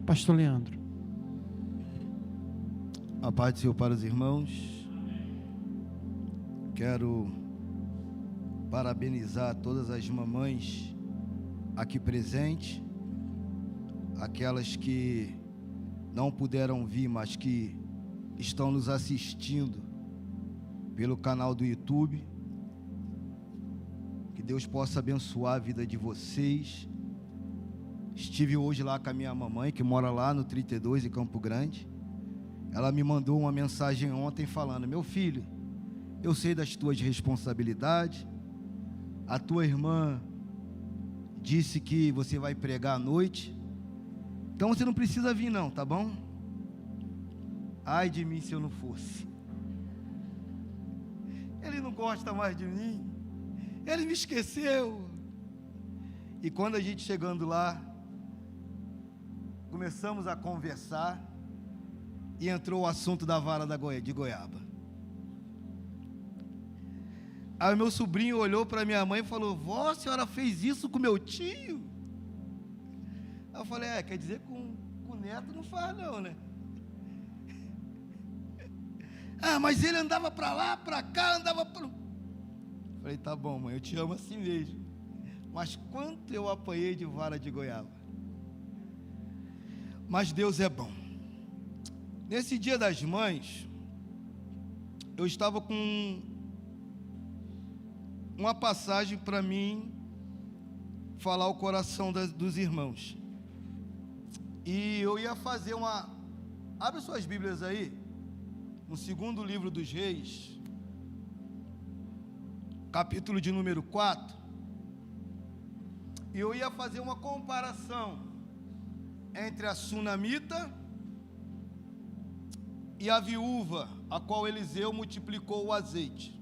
Pastor Leandro. A paz do Senhor para os irmãos. Quero parabenizar todas as mamães aqui presentes, aquelas que não puderam vir, mas que estão nos assistindo pelo canal do YouTube. Que Deus possa abençoar a vida de vocês. Estive hoje lá com a minha mamãe, que mora lá no 32, em Campo Grande. Ela me mandou uma mensagem ontem falando: meu filho, eu sei das tuas responsabilidades. A tua irmã disse que você vai pregar à noite, então você não precisa vir não, tá bom? Ai de mim se eu não fosse. Ele não gosta mais de mim, ele me esqueceu. E quando a gente chegando lá, começamos a conversar e entrou o assunto da vara de goiaba. Aí o meu sobrinho olhou para minha mãe e falou: vó, a senhora fez isso com meu tio? Aí eu falei: quer dizer que com o neto não faz não, né? Mas ele andava para lá, para cá, andava para... Falei: tá bom, mãe, eu te amo assim mesmo. Mas quanto eu apanhei de vara de goiaba. Mas Deus é bom. Nesse Dia das Mães, eu estava com uma passagem para mim falar o coração dos irmãos. E eu ia fazer uma... Abre suas Bíblias aí, no segundo livro dos Reis, capítulo de número 4. E eu ia fazer uma comparação entre a sunamita e a viúva, a qual Eliseu multiplicou o azeite.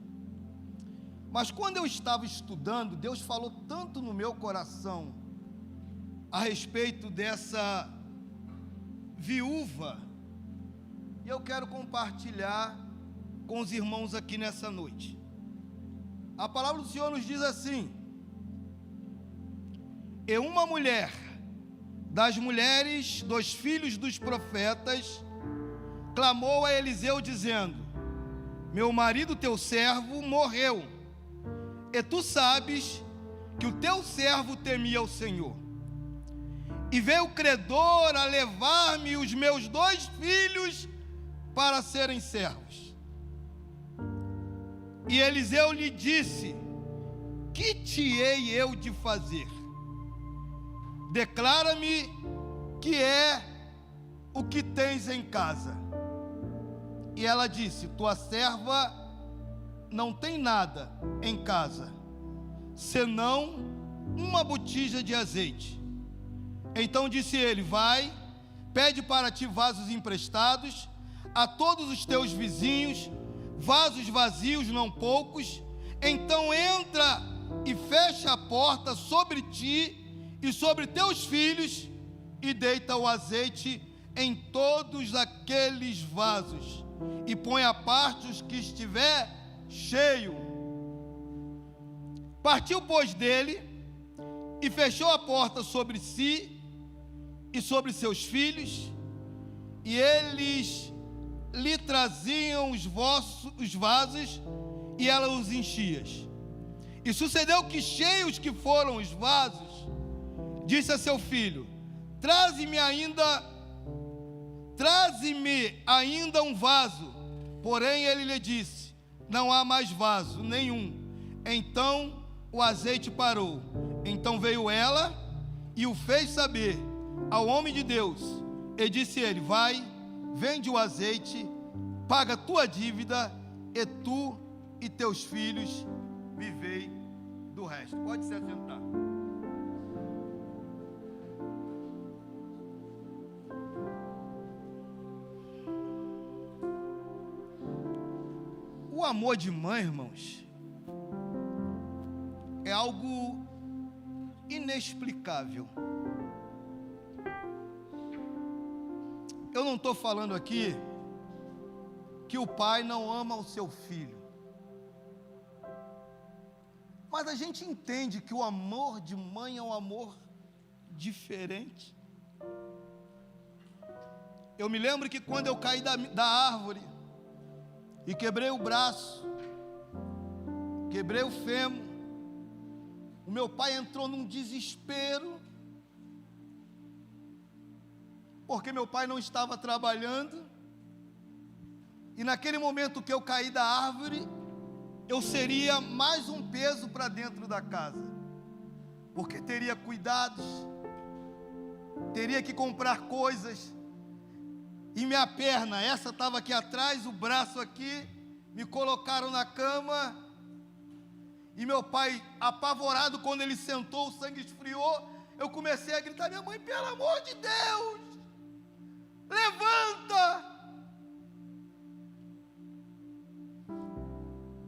Mas quando eu estava estudando, Deus falou tanto no meu coração a respeito dessa viúva, e eu quero compartilhar com os irmãos aqui nessa noite. A palavra do Senhor nos diz assim: e uma mulher das mulheres dos filhos dos profetas clamou a Eliseu dizendo: meu marido, teu servo, morreu, e tu sabes que o teu servo temia o Senhor. E veio o credor a levar-me os meus 2 filhos para serem servos. E Eliseu lhe disse: que te hei eu de fazer? Declara-me que é o que tens em casa. E ela disse: tua serva não tem nada em casa, senão uma botija de azeite. Então disse ele: vai, pede para ti vasos emprestados a todos os teus vizinhos, vasos vazios não poucos. Então entra e fecha a porta sobre ti e sobre teus filhos, e deita o azeite em todos aqueles vasos, e põe à parte os que estiver cheio. Partiu, pois, dele, e fechou a porta sobre si e sobre seus filhos, e eles lhe traziam os vasos, e ela os enchia. E sucedeu que, cheios que foram os vasos, disse a seu filho: traze-me ainda um vaso. Porém ele lhe disse: não há mais vaso nenhum. Então o azeite parou. Então veio ela e o fez saber ao homem de Deus, e disse ele: vai, vende o azeite, paga a tua dívida, e tu e teus filhos vivei do resto. Pode se assentar. O amor de mãe, irmãos, é algo inexplicável. Eu não estou falando aqui que o pai não ama o seu filho, mas a gente entende que o amor de mãe é um amor diferente. eu me lembro que quando eu caí da árvore e quebrei o braço, quebrei o fêmur, o meu pai entrou num desespero, porque meu pai não estava trabalhando, e naquele momento que eu caí da árvore, eu seria mais um peso para dentro da casa, porque teria cuidados, teria que comprar coisas, e minha perna, essa estava aqui atrás, o braço aqui, me colocaram na cama, e meu pai, apavorado, quando ele sentou, o sangue esfriou, eu comecei a gritar: minha mãe, pelo amor de Deus, levanta!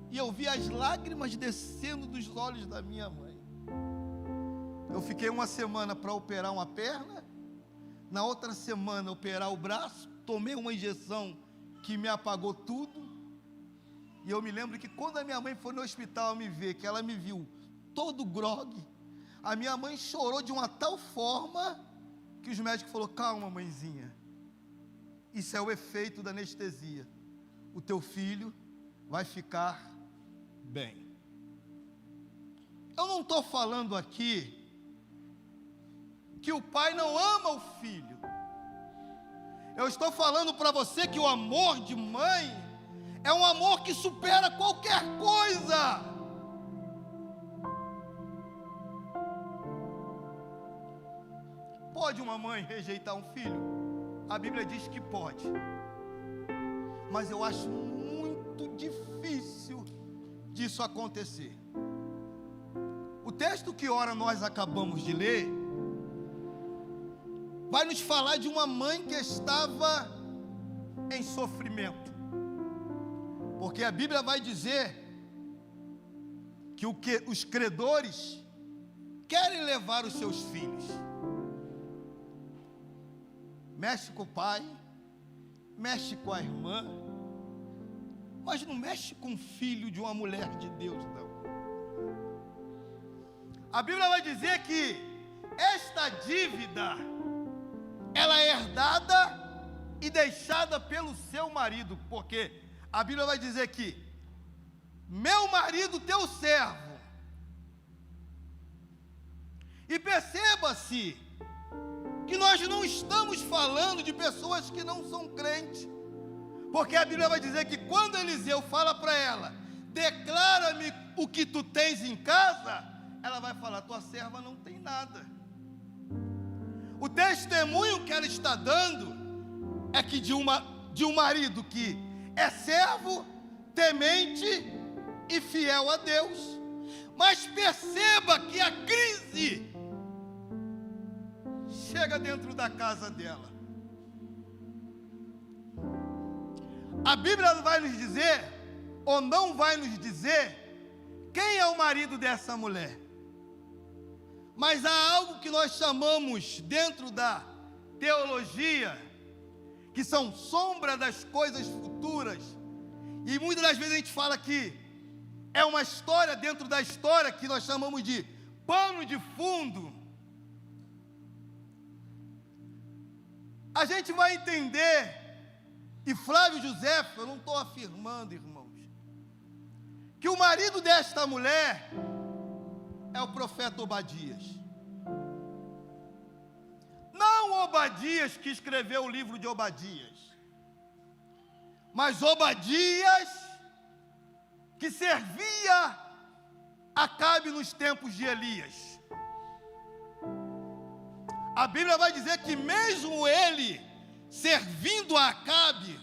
E eu vi as lágrimas descendo dos olhos da minha mãe. Eu fiquei uma semana para operar uma perna, na outra semana operar o braço, tomei uma injeção que me apagou tudo, e eu me lembro que quando a minha mãe foi no hospital me ver, que ela me viu todo grogue, a minha mãe chorou de uma tal forma, que os médicos falaram: calma, mãezinha, isso é o efeito da anestesia, o teu filho vai ficar bem. Eu não estou falando aqui que o pai não ama o filho. Eu estou falando para você que o amor de mãe é um amor que supera qualquer coisa. Pode uma mãe rejeitar um filho? A Bíblia diz que pode. Mas eu acho muito difícil disso acontecer. O texto que ora nós acabamos de ler vai nos falar de uma mãe que estava em sofrimento, porque a Bíblia vai dizer que os credores querem levar os seus filhos. Mexe com o pai, mexe com a irmã, mas não mexe com o filho de uma mulher de Deus, não. A Bíblia vai dizer que esta dívida, ela é herdada e deixada pelo seu marido, porque a Bíblia vai dizer que meu marido, teu servo. E perceba-se que nós não estamos falando de pessoas que não são crentes, porque a Bíblia vai dizer que quando Eliseu fala para ela: declara-me o que tu tens em casa, ela vai falar: tua serva não tem nada. O testemunho que ela está dando é que de um marido que é servo, temente e fiel a Deus. Mas perceba que a crise chega dentro da casa dela. A Bíblia vai nos dizer, ou não vai nos dizer, quem é o marido dessa mulher. Mas há algo que nós chamamos dentro da teologia, que são sombra das coisas futuras, e muitas das vezes a gente fala que é uma história dentro da história, que nós chamamos de pano de fundo. A gente vai entender, e Flávio José, eu não estou afirmando, irmãos, que o marido desta mulher é o profeta Obadias. Não Obadias que escreveu o livro de Obadias, mas Obadias que servia Acabe nos tempos de Elias. A Bíblia vai dizer que mesmo ele servindo a Acabe,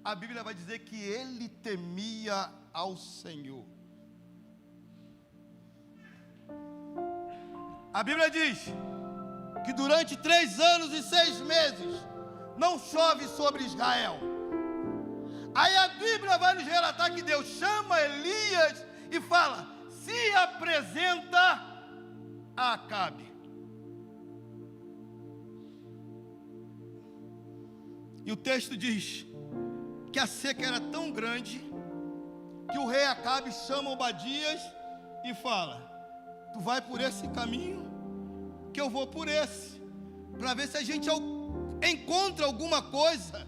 a Bíblia vai dizer que ele temia ao Senhor. A Bíblia diz que durante 3 anos e 6 meses não chove sobre Israel. Aí a Bíblia vai nos relatar que Deus chama Elias e fala: se apresenta a Acabe. E o texto diz que a seca era tão grande que o rei Acabe chama Obadias e fala: tu vai por esse caminho, que eu vou por esse, para ver se a gente encontra alguma coisa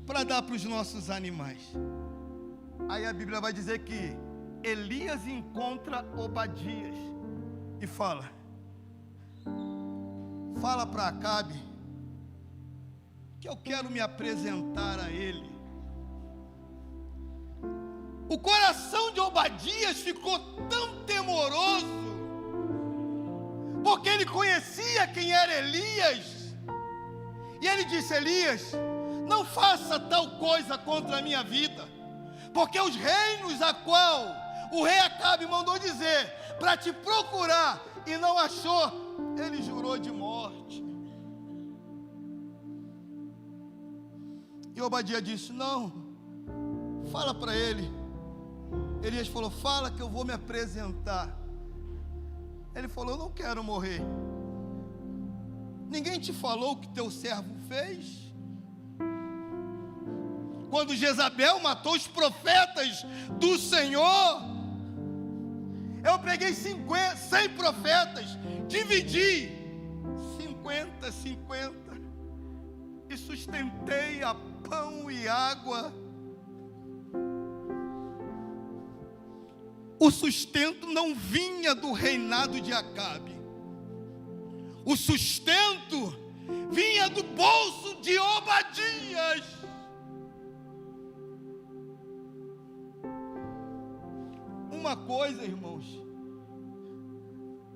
para dar para os nossos animais. Aí a Bíblia vai dizer que Elias encontra Obadias e fala para Acabe que eu quero me apresentar a ele. O coração de Obadias ficou tão temoroso, porque ele conhecia quem era Elias, e ele disse: Elias, não faça tal coisa contra a minha vida, porque os reinos a qual o rei Acabe mandou dizer para te procurar e não achou, ele jurou de morte. E Obadias disse: não, fala para ele. Elias falou: fala que eu vou me apresentar. Ele falou: eu não quero morrer. Ninguém te falou o que teu servo fez? Quando Jezabel matou os profetas do Senhor, eu peguei 100 profetas, dividi 50 e sustentei a pão e água. O sustento não vinha do reinado de Acabe. O sustento vinha do bolso de Obadias. Uma coisa, irmãos,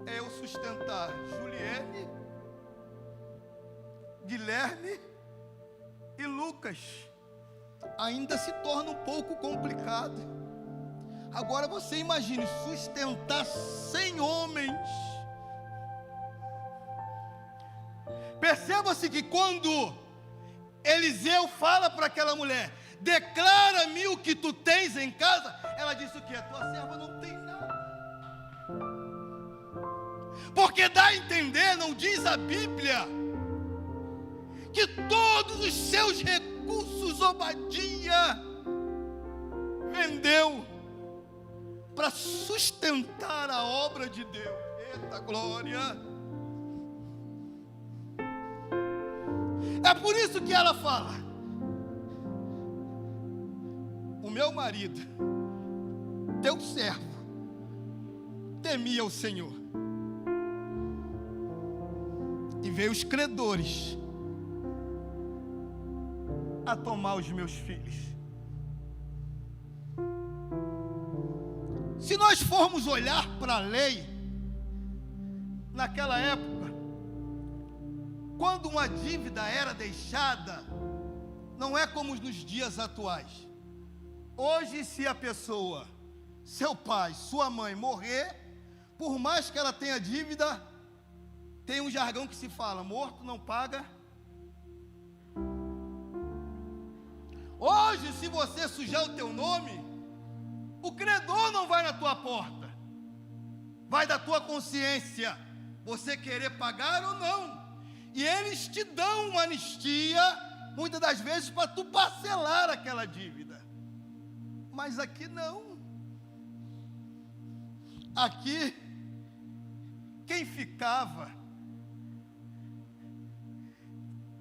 é eu sustentar Juliene, Guilherme e Lucas. Ainda se torna um pouco complicado. Agora você imagine sustentar 100 homens. Perceba-se que quando Eliseu fala para aquela mulher: declara-me o que tu tens em casa, ela disse o quê? A tua serva não tem nada. Porque dá a entender, não diz a Bíblia, que todos os seus recursos Obadias vendeu para sustentar a obra de Deus. Eita glória! É por isso que ela fala: o meu marido, teu servo, temia o Senhor, e veio os credores a tomar os meus filhos. Se nós formos olhar para a lei, naquela época, quando uma dívida era deixada, não é como nos dias atuais. Hoje, se a pessoa, seu pai, sua mãe morrer, por mais que ela tenha dívida, tem um jargão que se fala: morto não paga. Hoje, se você sujar o teu nome, o credor não vai na tua porta, vai da tua consciência, você querer pagar ou não. E eles te dão uma anistia, muitas das vezes, para tu parcelar aquela dívida. Mas aqui não. Aqui, quem ficava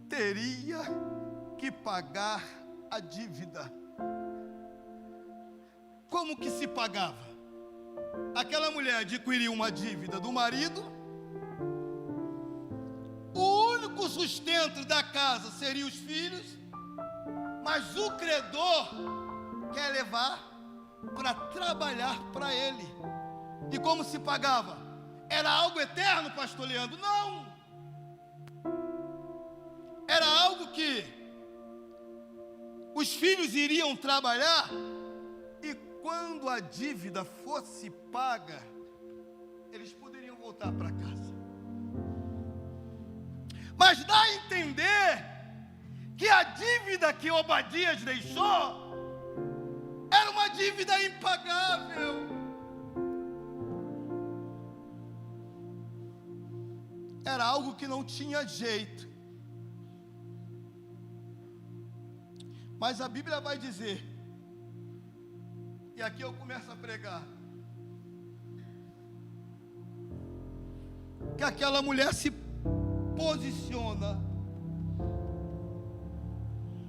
teria que pagar a dívida. Como que se pagava? Aquela mulher adquiriu uma dívida do marido, o único sustento da casa seria os filhos, mas o credor quer levar para trabalhar para ele. E como se pagava? Era algo eterno, pastor Leandro? Não! Era algo que os filhos iriam trabalhar, e quando a dívida fosse paga, eles poderiam voltar para casa. Mas dá a entender que a dívida que Obadias deixou era uma dívida impagável. Era algo que não tinha jeito. Mas a Bíblia vai dizer, e aqui eu começo a pregar, que aquela mulher se posiciona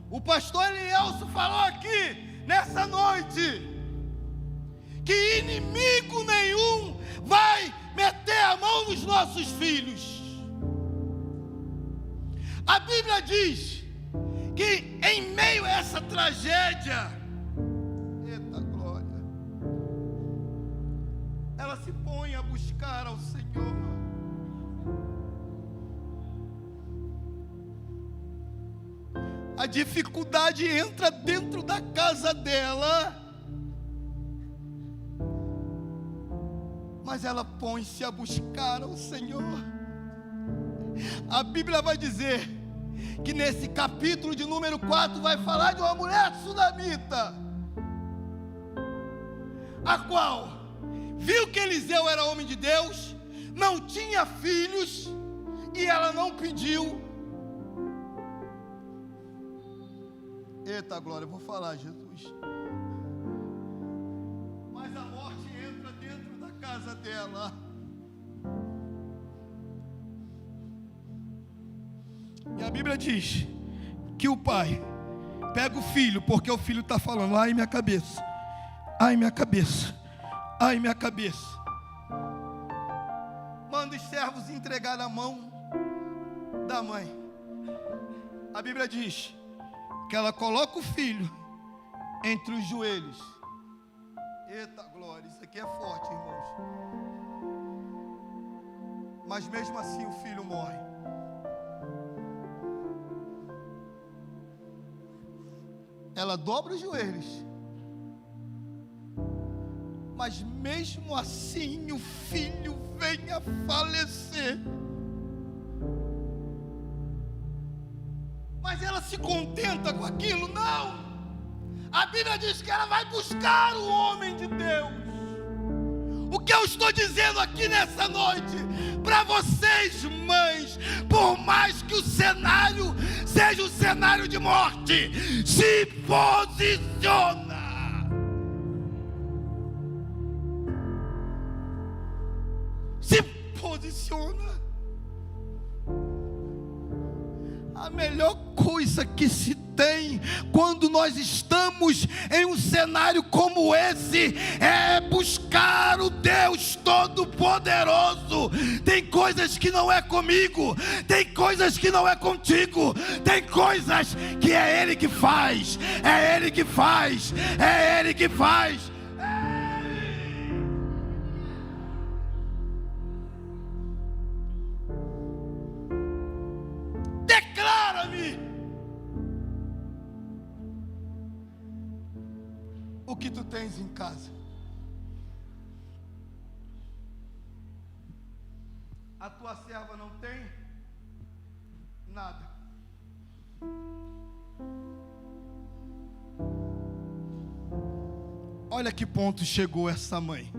O pastor Elielso falou aqui, nessa noite, que inimigo nenhum vai meter a mão nos nossos filhos. A Bíblia diz que em meio a essa tragédia, eita glória, ela se põe a buscar ao Senhor. A dificuldade entra dentro da casa dela, mas ela põe-se a buscar ao Senhor. A Bíblia vai dizer que nesse capítulo de número 4 vai falar de uma mulher sunamita, a qual viu que Eliseu era homem de Deus, não tinha filhos, e ela não pediu. Eita glória, eu vou falar, Jesus. Mas a morte entra dentro da casa dela. E a Bíblia diz que o pai pega o filho, porque o filho está falando: ai minha cabeça, ai minha cabeça, ai minha cabeça. Manda os servos entregar na mão da mãe. A Bíblia diz que ela coloca o filho entre os joelhos. Eita glória, isso aqui é forte, irmãos. Mas mesmo assim o filho morre. Ela dobra os joelhos, mas mesmo assim o filho vem a falecer. Mas ela se contenta com aquilo? Não! A Bíblia diz que ela vai buscar o homem de Deus. O que eu estou dizendo aqui nessa noite, para vocês mães, por mais que o cenário seja um cenário de morte, se posiciona. Se posiciona. A melhor coisa que se tem quando nós estamos em um cenário como esse é buscar o Deus Todo-Poderoso. Tem coisas que não é comigo, tem coisas que não é contigo, tem coisas que é Ele que faz, é Ele que faz, é Ele que faz. O que tu tens em casa? A tua serva não tem nada. Olha que ponto chegou essa mãe.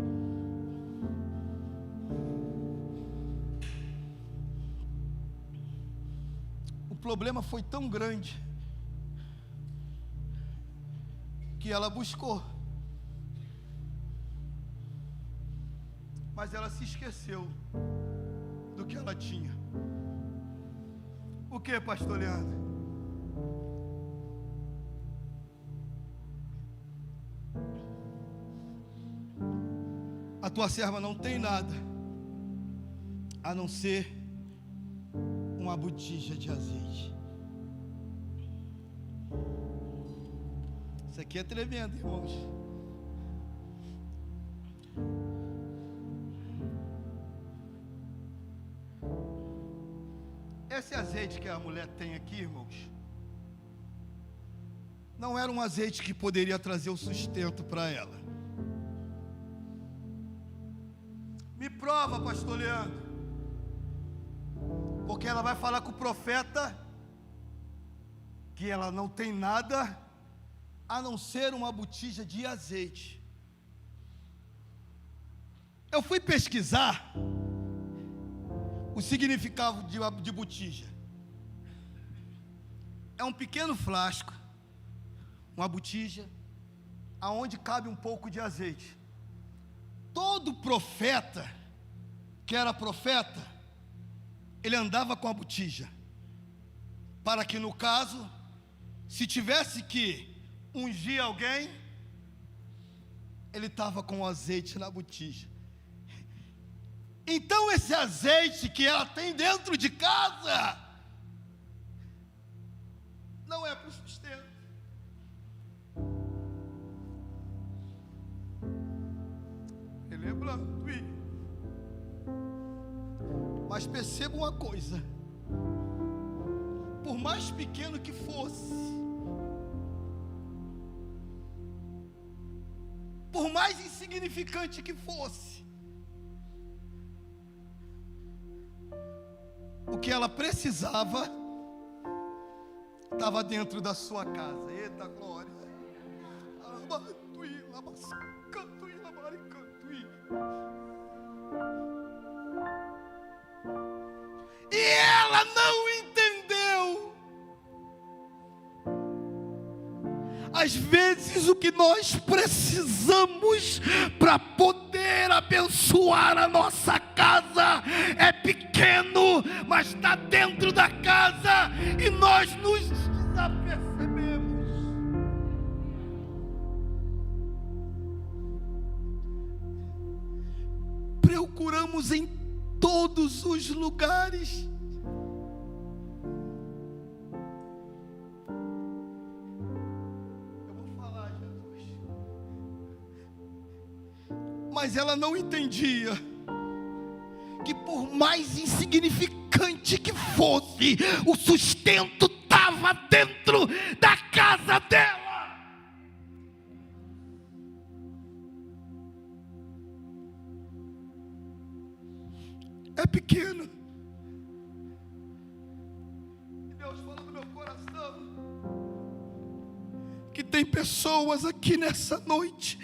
O problema foi tão grande que ela buscou, mas ela se esqueceu do que ela tinha. O que, pastor Leandro? A tua serva não tem nada a não ser uma botija de azeite. Isso aqui é tremendo, irmãos. Esse azeite que a mulher tem aqui, irmãos, não era um azeite que poderia trazer o sustento para ela. Me prova, pastor Leandro, porque ela vai falar com o profeta que ela não tem nada a não ser uma botija de azeite. Eu fui pesquisar o significado de botija. É um pequeno frasco, uma botija, aonde cabe um pouco de azeite. Todo profeta que era profeta, ele andava com a botija, para que no caso se tivesse que ungir alguém, ele estava com azeite na botija. Então esse azeite que ela tem dentro de casa não é para o sustento. Ele é branco. Mas perceba uma coisa: por mais pequeno que fosse, por mais insignificante que fosse, o que ela precisava estava dentro da sua casa. Eita glória! E ela não entendeu. Às vezes o que nós precisamos para poder abençoar a nossa casa é pequeno, mas está dentro da casa e nós nos desapercebemos. Procuramos em todos os lugares. Eu vou falar, Jesus. Mas ela não entendia que por mais insignificante que fosse, o sustento estava dentro da casa dela. É pequeno. E Deus falou no meu coração que tem pessoas aqui nessa noite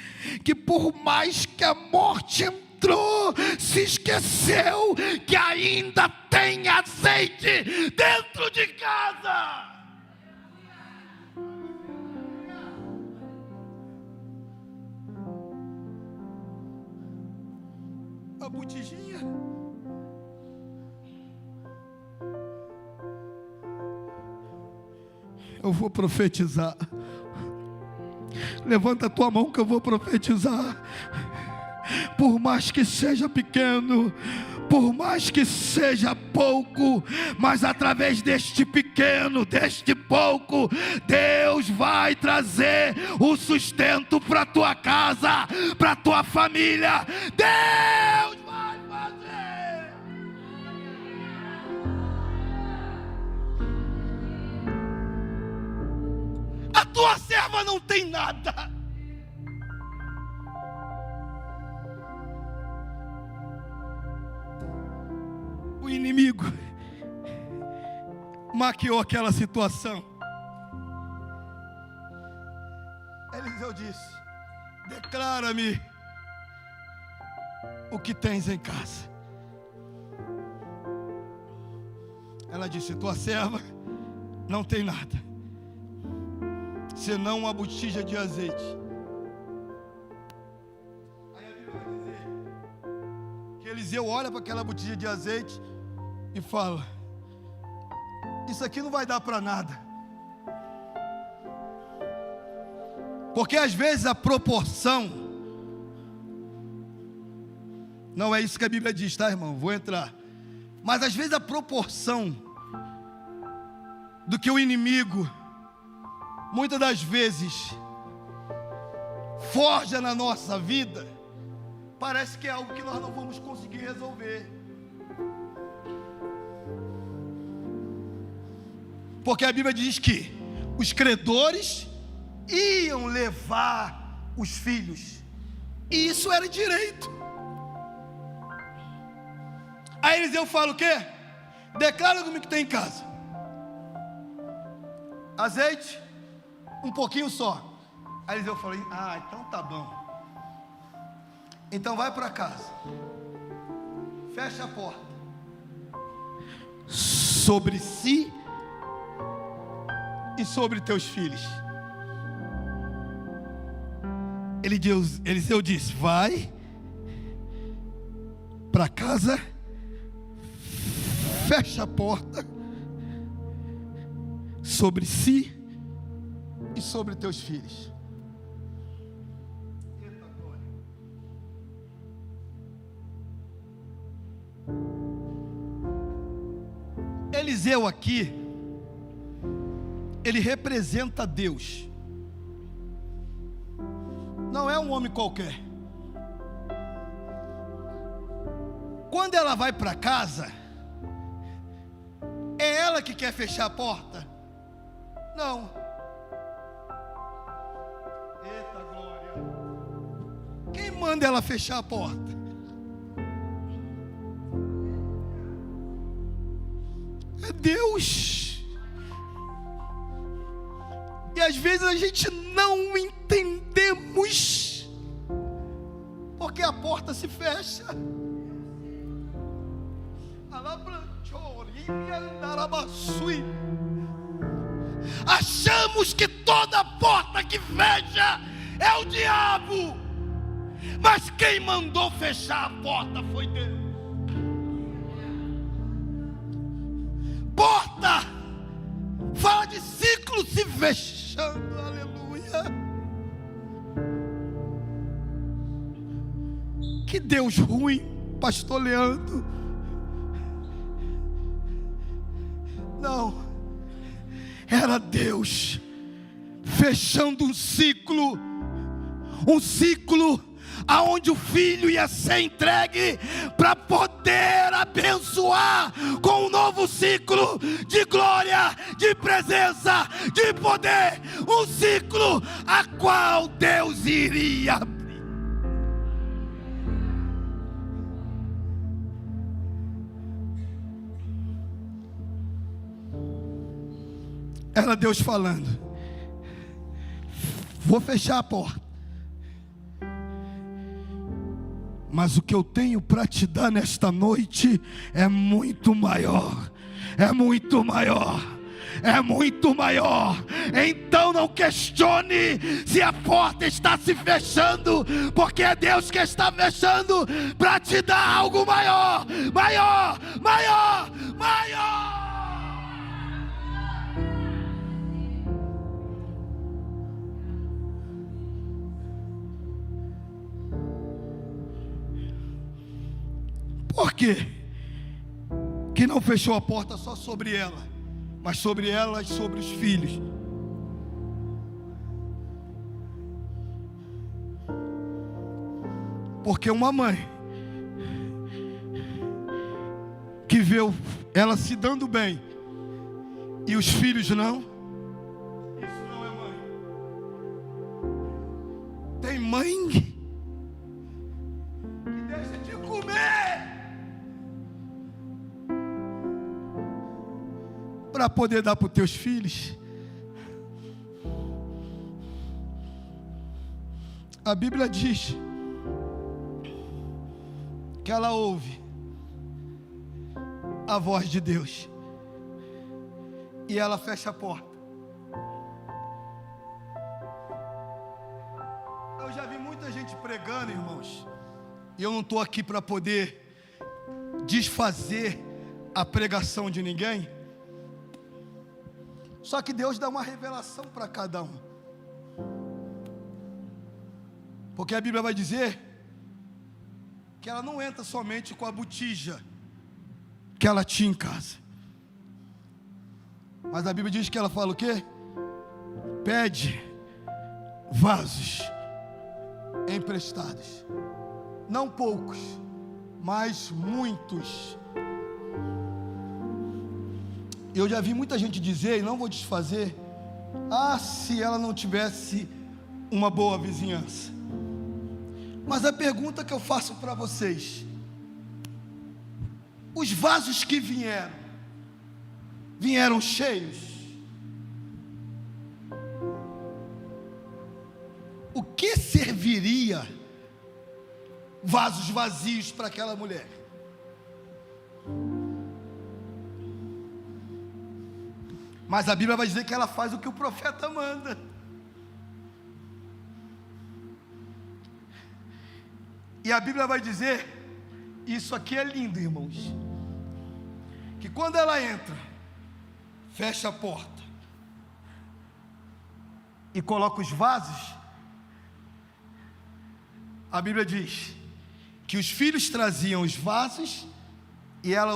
que, por mais que a morte entrou, se esqueceu que ainda tem azeite dentro de casa. A botijinha. Eu vou profetizar. Levanta a tua mão que eu vou profetizar. Por mais que seja pequeno, por mais que seja pouco, mas através deste pequeno, deste pouco, Deus vai trazer o sustento para a tua casa, para a tua família. Deus vai fazer. A tua serva não tem nada. O inimigo maquiou aquela situação. Eliseu disse: declara-me o que tens em casa. Ela disse: tua serva não tem nada, senão uma botija de azeite. Aí a Bíblia vai dizer que Eliseu olha para aquela botija de azeite e fala: isso aqui não vai dar para nada. Porque às vezes a proporção, não é isso que a Bíblia diz, tá, irmão? Vou entrar. Mas às vezes a proporção do que o inimigo muitas das vezes forja na nossa vida, parece que é algo que nós não vamos conseguir resolver. Porque a Bíblia diz que os credores iam levar os filhos, e isso era direito. Aí Eliseu fala o quê? Declara como que tem em casa. Azeite, um pouquinho só. Aí Eliseu falou: então tá bom. Então vai para casa, fecha a porta sobre si e sobre teus filhos. Eliseu disse: vai para casa, fecha a porta sobre si e sobre teus filhos. Eliseu aqui, ele representa Deus. Não é um homem qualquer. Quando ela vai para casa, é ela que quer fechar a porta? Não. Eita glória. Quem manda ela fechar a porta? É Deus. E às vezes a gente não entendemos porque a porta se fecha. Achamos que toda porta que fecha é o diabo, mas quem mandou fechar a porta foi Deus. Porta fala de ciclo se fechando, aleluia. Que Deus ruim, pastor Leandro. Não, era Deus fechando um ciclo aonde o filho ia ser entregue para poder abençoar com um novo ciclo de glória, de presença, de poder, um ciclo a qual Deus iria abrir. Era Deus falando: vou fechar a porta, mas o que eu tenho para te dar nesta noite é muito maior, é muito maior, é muito maior. Então não questione se a porta está se fechando, porque é Deus que está fechando para te dar algo maior, maior, maior, maior. Por quê? Que não fechou a porta só sobre ela, mas sobre ela e sobre os filhos. Porque uma mãe que vê ela se dando bem e os filhos não, isso não é mãe. Tem mãe que deixa de comer para poder dar para os teus filhos. A Bíblia diz que ela ouve a voz de Deus e ela fecha a porta. Eu já vi muita gente pregando, irmãos, e eu não estou aqui para poder desfazer a pregação de ninguém. Só que Deus dá uma revelação para cada um. Porque a Bíblia vai dizer que ela não entra somente com a botija que ela tinha em casa. Mas a Bíblia diz que ela fala o quê? Pede vasos emprestados. Não poucos, mas muitos. Eu já vi muita gente dizer, e não vou desfazer: ah, se ela não tivesse uma boa vizinhança. Mas a pergunta que eu faço para vocês: os vasos que vieram cheios? O que serviria vasos vazios para aquela mulher? Mas a Bíblia vai dizer que ela faz o que o profeta manda. E a Bíblia vai dizer, isso aqui é lindo, irmãos, que quando ela entra, fecha a porta, e coloca os vasos, a Bíblia diz que os filhos traziam os vasos e ela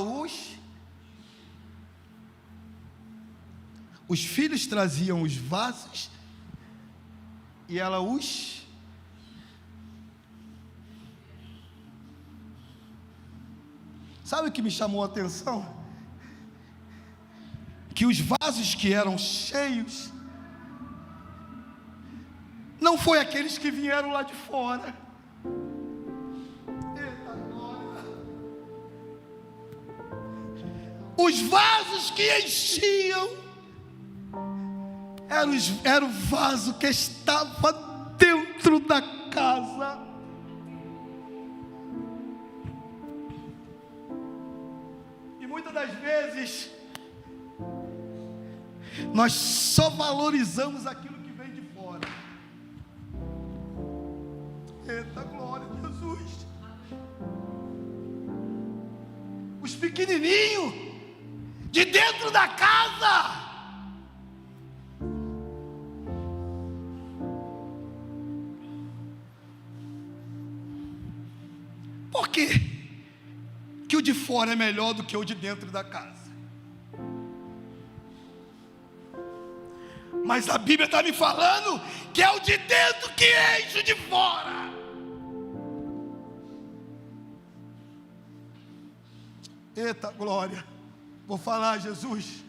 os filhos traziam os vasos e ela os... Sabe o que me chamou a atenção? Que os vasos que eram cheios não foi aqueles que vieram lá de fora. Eita glória! Os vasos que enchiam era o vaso que estava dentro da casa. E muitas das vezes nós só valorizamos aquilo que vem de fora. Eita glória a Jesus! Os pequenininhos de dentro da casa. Por quê que o de fora é melhor do que o de dentro da casa? Mas a Bíblia está me falando que é o de dentro que enche o de fora. Eita glória! Vou falar, Jesus.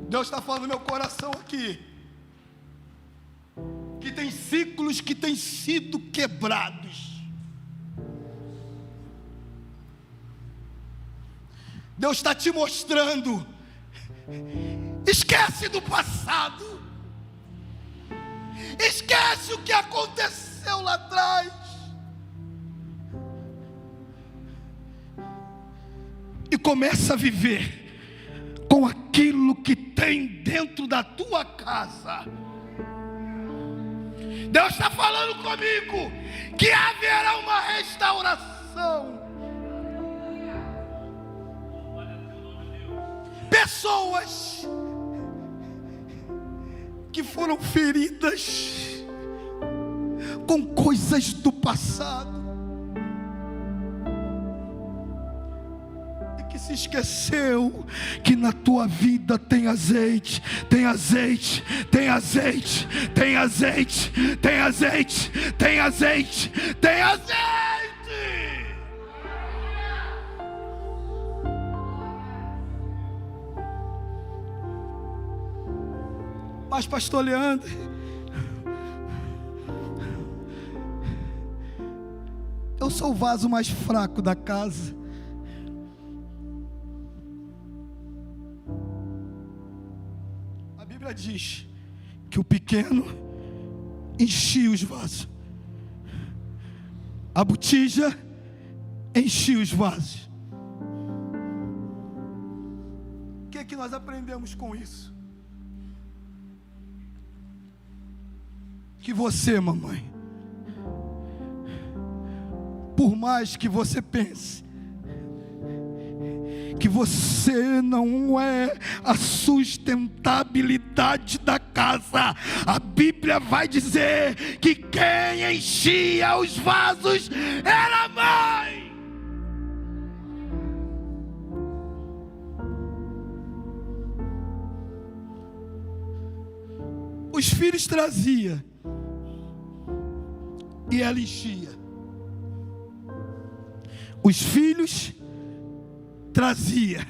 Deus está falando no meu coração aqui que tem ciclos que têm sido quebrados. Deus está te mostrando. Esquece do passado. Esquece o que aconteceu lá atrás. E começa a viver com aquilo que tem dentro da tua casa. Deus está falando comigo que haverá uma restauração. Pessoas que foram feridas com coisas do passado e que se esqueceu que na tua vida tem azeite, tem azeite, tem azeite, tem azeite, tem azeite, tem azeite, tem azeite. Mas pastor Leandro, eu sou o vaso mais fraco da casa. A Bíblia diz que o pequeno enchia os vasos, a botija enchia os vasos. O que é que nós aprendemos com isso? Que você, mamãe, por mais que você pense que você não é a sustentabilidade da casa, a Bíblia vai dizer que quem enchia os vasos era a mãe. Os filhos traziam e ela enchia. Os filhos trazia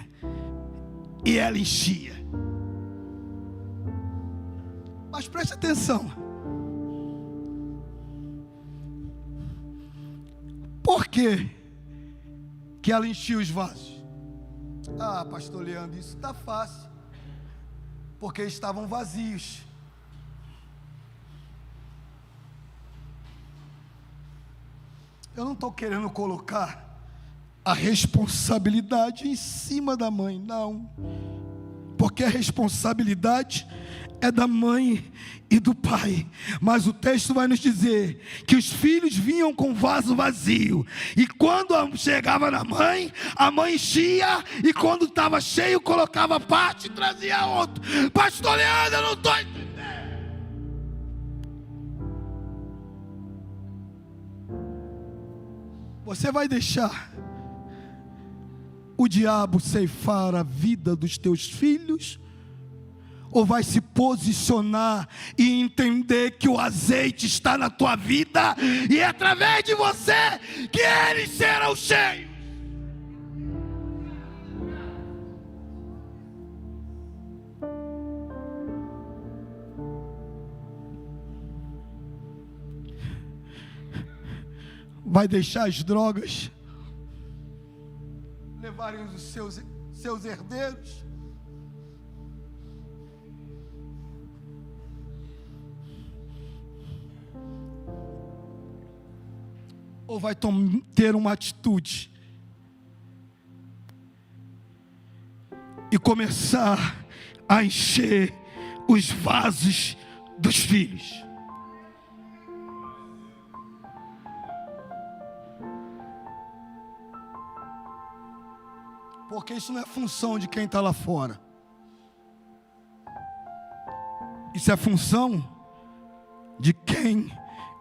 e ela enchia. Mas preste atenção. Por que ela enchia os vasos? Ah, pastor Leandro, isso está fácil. Porque estavam vazios. Eu não estou querendo colocar a responsabilidade em cima da mãe, não. Porque a responsabilidade é da mãe e do pai. Mas o texto vai nos dizer que os filhos vinham com vaso vazio. E quando chegava na mãe, a mãe enchia. E quando estava cheio, colocava parte e trazia outro. Pastor Leandro, eu não estou entendendo. Você vai deixar o diabo ceifar a vida dos teus filhos? Ou vai se posicionar e entender que o azeite está na tua vida e é através de você que eles serão cheios? Vai deixar as drogas levarem os seus herdeiros? Ou vai ter uma atitude e começar a encher os vasos dos filhos? Porque isso não é função de quem está lá fora. Isso é função de quem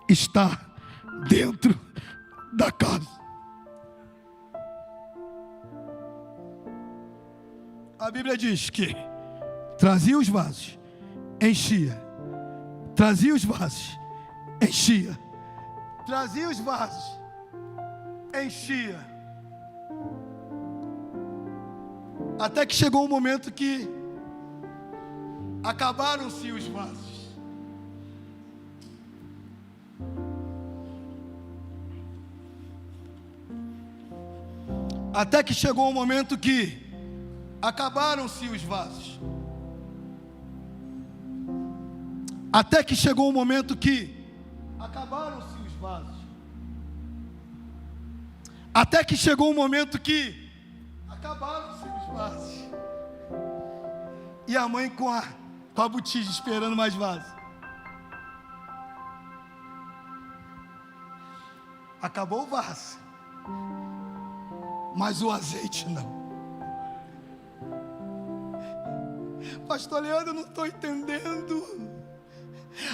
está dentro da casa. A Bíblia diz que trazia os vasos, enchia. Trazia os vasos, enchia. Trazia os vasos, enchia. Até que chegou um momento que acabaram-se os vasos. Até que chegou um momento que acabaram-se os vasos. Até que chegou um momento que acabaram-se os vasos. Até que chegou um momento que acabaram-se os vasos. E a mãe com a botija esperando mais vasos. Acabou o vaso, mas o azeite não. Pastor Leandro, eu não estou entendendo.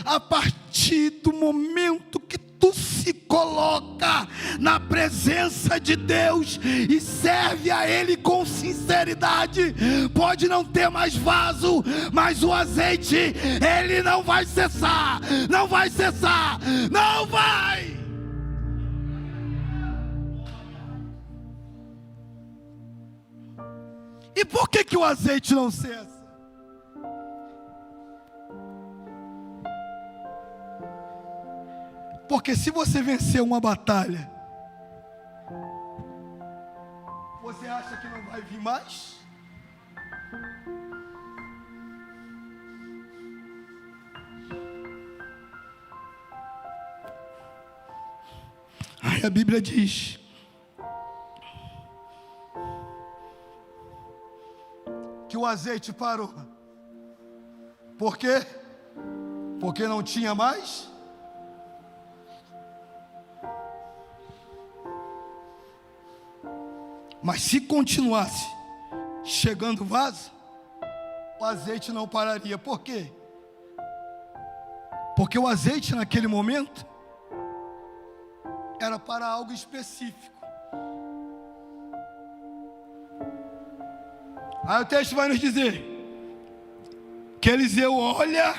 A partir do momento que tu se coloca na presença de Deus e serve a Ele com sinceridade, pode não ter mais vaso, mas o azeite, ele não vai cessar, não vai cessar, não vai. E por que o azeite não cessa? Porque se você vencer uma batalha, você acha que não vai vir mais? Aí a Bíblia diz que o azeite parou. Por quê? Porque não tinha mais. Mas se continuasse chegando vaso, o azeite não pararia. Por quê? Porque o azeite naquele momento era para algo específico. Aí o texto vai nos dizer que Eliseu olha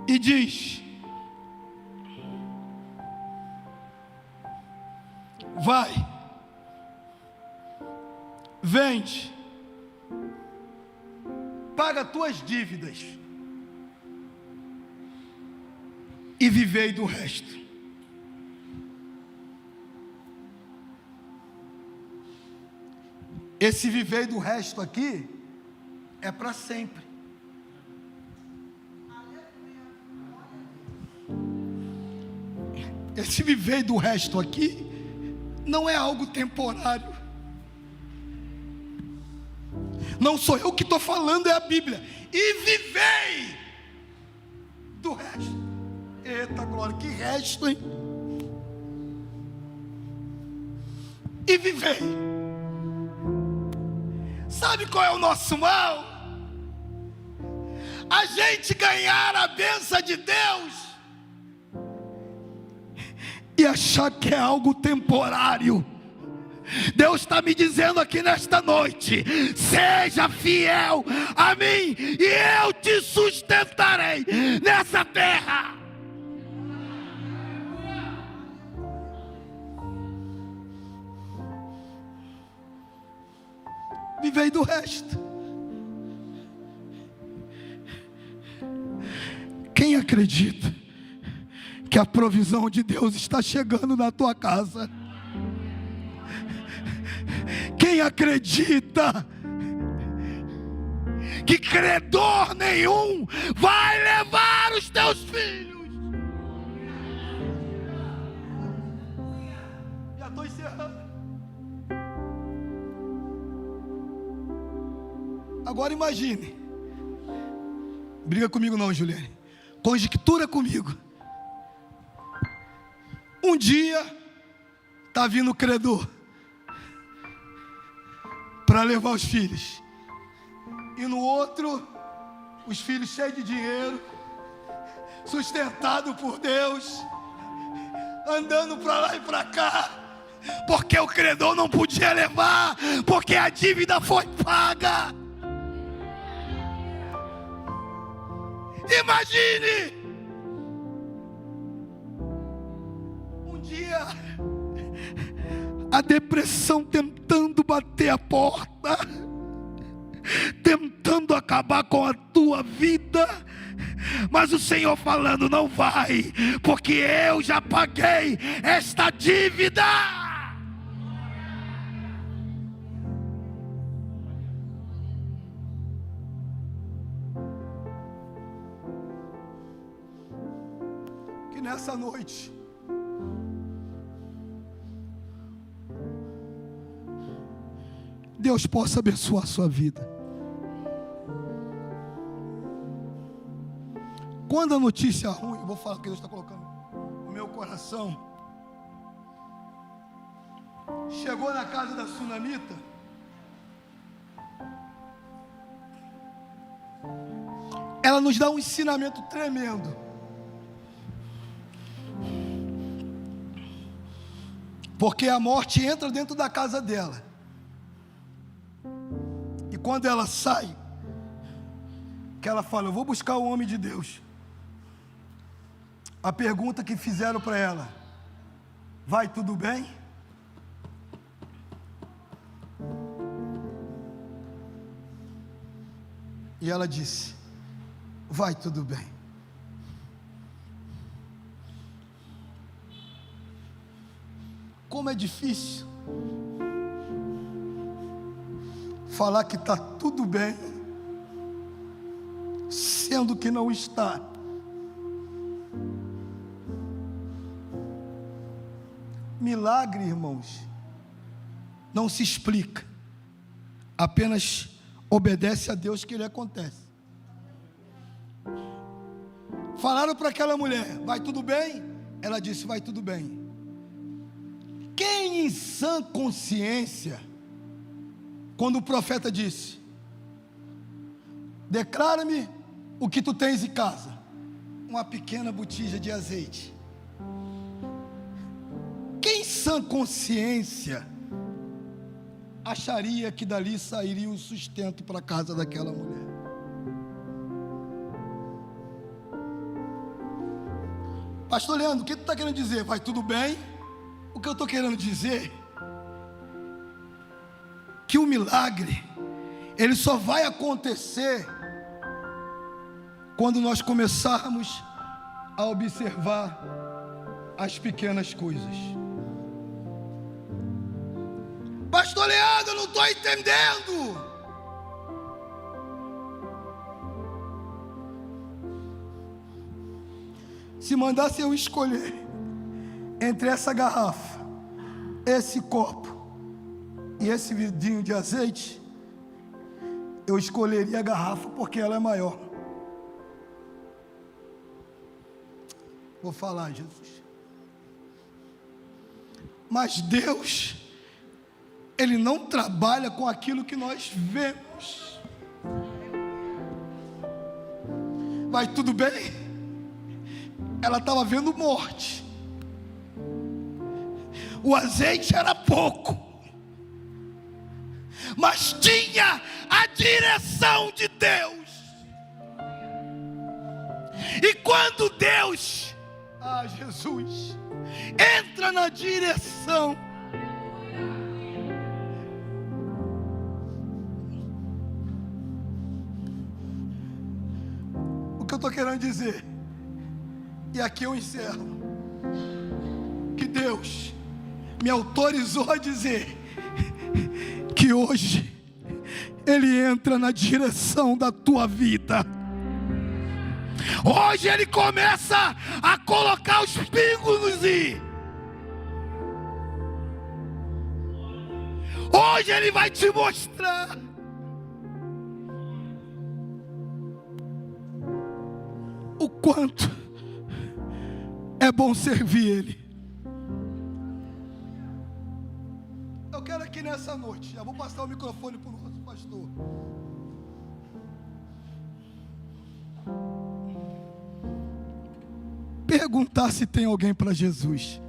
e diz: vai, vende, paga tuas dívidas e vivei do resto. Esse viver do resto aqui é para sempre. Esse viver do resto aqui não é algo temporário. Não sou eu que estou falando, é a Bíblia. E vivei do resto. Eita glória, que resto, hein? E vivei. Sabe qual é o nosso mal? A gente ganhar a bênção de Deus e achar que é algo temporário. Deus está me dizendo aqui nesta noite: seja fiel a mim e eu te sustentarei nessa terra. Vivei do resto. Quem acredita que a provisão de Deus está chegando na tua casa? Quem acredita que credor nenhum vai levar os teus filhos? Já estou encerrando. Agora imagine. Briga comigo não, Juliane. Conjectura comigo. Um dia está vindo o credor para levar os filhos, e no outro os filhos cheios de dinheiro, sustentado por Deus, andando para lá e para cá, porque o credor não podia levar, porque a dívida foi paga. Imagine um dia a depressão tentando bater a porta, tentando acabar com a tua vida, mas o Senhor falando: não vai, porque eu já paguei esta dívida. Que nessa noite Deus possa abençoar a sua vida. Quando a notícia ruim, eu vou falar o que Deus está colocando no meu coração, chegou na casa da sunamita, ela nos dá um ensinamento tremendo. Porque a morte entra dentro da casa dela. E quando ela sai, que ela fala: eu vou buscar o homem de Deus. A pergunta que fizeram para ela: vai tudo bem? E ela disse: vai tudo bem. Como é difícil falar que está tudo bem, sendo que não está. Milagre, irmãos, não se explica, apenas obedece a Deus que ele acontece. Falaram para aquela mulher: vai tudo bem? Ela disse: vai tudo bem. Quem em sã consciência, quando o profeta disse: declara-me o que tu tens em casa, uma pequena botija de azeite, quem em sã consciência acharia que dali sairia o sustento para a casa daquela mulher? Pastor Leandro, o que tu está querendo dizer? Vai tudo bem? O que eu estou querendo dizer, que o milagre, ele só vai acontecer quando nós começarmos a observar as pequenas coisas. Pastor Leandro, eu não estou entendendo. Se mandasse eu escolher entre essa garrafa, esse copo e esse vidrinho de azeite, eu escolheria a garrafa porque ela é maior. Vou falar, Jesus. Mas Deus, Ele não trabalha com aquilo que nós vemos. Vai tudo bem? Ela estava vendo morte. o azeite era pouco, mas tinha a direção de Deus. E quando Deus, Jesus, entra na direção, o que eu estou querendo dizer, e aqui eu encerro, que Deus me autorizou a dizer que hoje Ele entra na direção da tua vida. Hoje Ele começa a colocar os pingos nos i. Hoje Ele vai te mostrar o quanto é bom servir Ele. Eu quero aqui nessa noite, já vou passar o microfone para o nosso pastor. Perguntar se tem alguém para Jesus.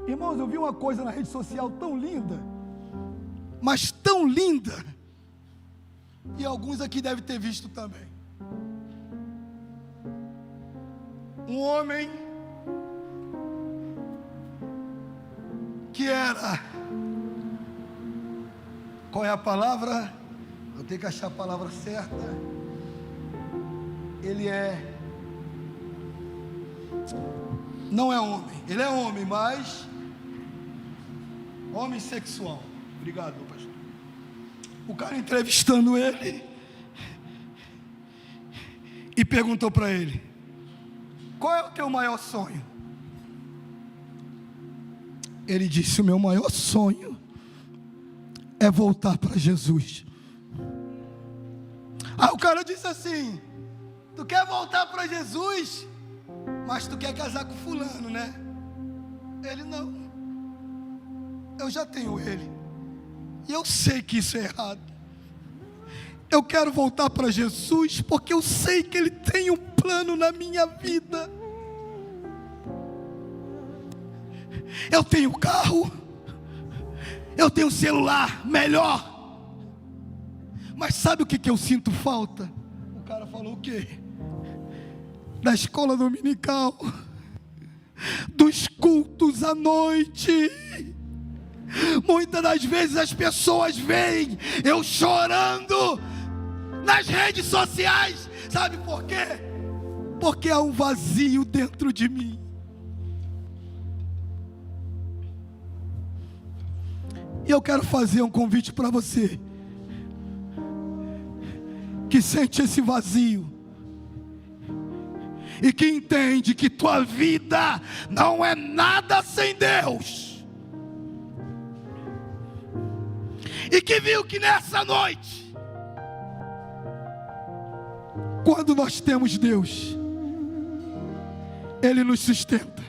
Irmãos, eu vi uma coisa na rede social tão linda, mas tão linda, e alguns aqui devem ter visto também. Um homem que era, qual é a palavra? Eu tenho que achar a palavra certa. Ele não é homem, ele é homem, mas homem sexual. Obrigado, meu pastor. O cara entrevistando ele e perguntou para ele: qual é o teu maior sonho? Ele disse: o meu maior sonho é voltar para Jesus. Aí o cara disse assim: tu quer voltar para Jesus, mas tu quer casar com fulano, né? Ele: não, eu já tenho ele, e eu sei que isso é errado. Eu quero voltar para Jesus, porque eu sei que Ele tem um plano na minha vida. Eu tenho carro, eu tenho celular melhor, mas sabe o que eu sinto falta? O cara falou: o quê? Da escola dominical, dos cultos à noite. Muitas das vezes as pessoas veem eu chorando nas redes sociais. Sabe por quê? Porque há um vazio dentro de mim. E eu quero fazer um convite para você que sente esse vazio e que entende que tua vida não é nada sem Deus, e que viu que nessa noite, quando nós temos Deus, Ele nos sustenta.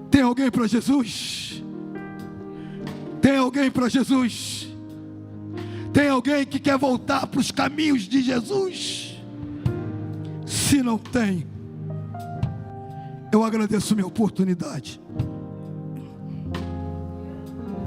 Tem alguém para Jesus? Tem alguém para Jesus? Tem alguém que quer voltar para os caminhos de Jesus? Se não tem, eu agradeço a minha oportunidade.